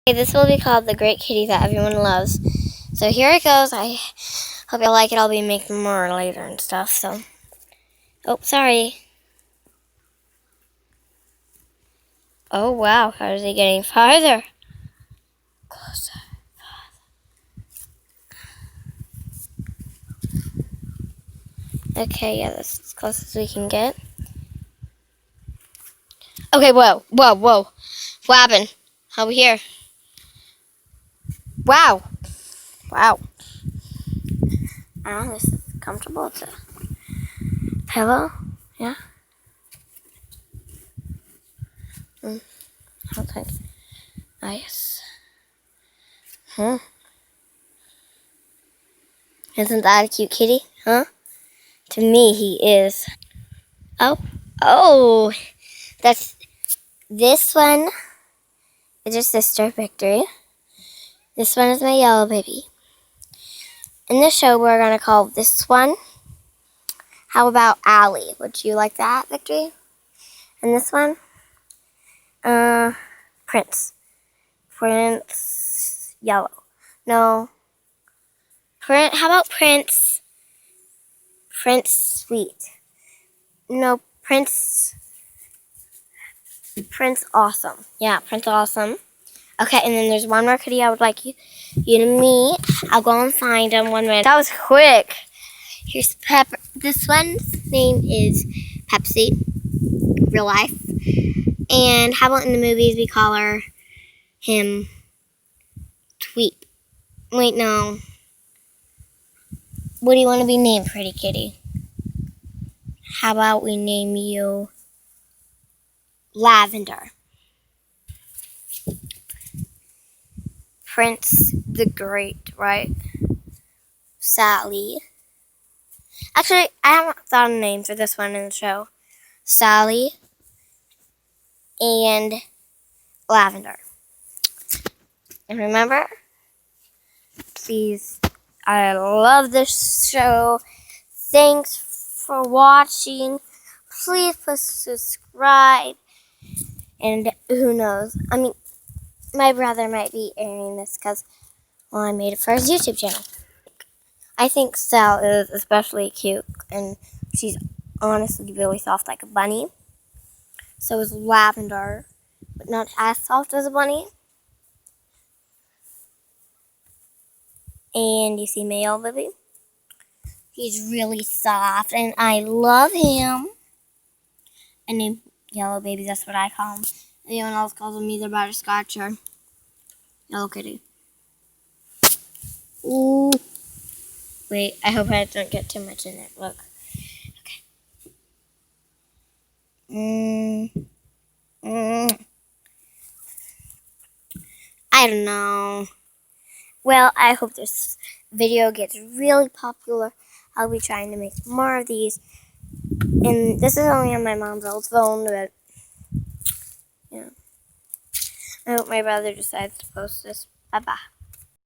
Okay, this will be called The Great Kitty That Everyone Loves. So here it goes. I hope you like it. I'll be making more later and stuff, so. Oh, sorry. Oh, wow. How is he getting farther? Closer. Okay, yeah, that's as close as we can get. Okay, whoa. What happened? Over here. Wow. I don't know, this is comfortable. It's a pillow. Yeah. I don't think. Nice. Isn't that a cute kitty? Huh? To me, he is. Oh. That's this one is your sister, Victory. This one is my yellow baby. In the show, we're gonna call this one. How about Allie? Would you like that, Victory? And this one, Prince. Prince Yellow. No. How about Prince? Prince Sweet. No, Prince Awesome. Yeah, Prince Awesome. Okay, and then there's one more kitty I would like you to meet. I'll go and find him 1 minute. That was quick. Here's Pepper. This one's name is Pepsi, real life. And how about in the movies we call him Tweet? Wait, no. What do you want to be named, pretty kitty? How about we name you Lavender? Prince the Great, right? Sally. Actually, I haven't thought of a name for this one in the show. Sally and Lavender. And remember, please, I love this show. Thanks for watching. Please subscribe. And who knows? I mean, my brother might be airing this because, well, I made it for his YouTube channel. I think Sal is especially cute, and she's honestly really soft like a bunny. So is Lavender, but not as soft as a bunny. And you see my yellow baby? He's really soft, and I love him. I name yellow babies, that's what I call him. Anyone else calls him either butterscotch or yellow kitty. Ooh. Wait, I hope I don't get too much in it. Look. Okay. I don't know. Well, I hope this video gets really popular. I'll be trying to make more of these. And this is only on my mom's old phone, but yeah. I hope my brother decides to post this. Bye-bye.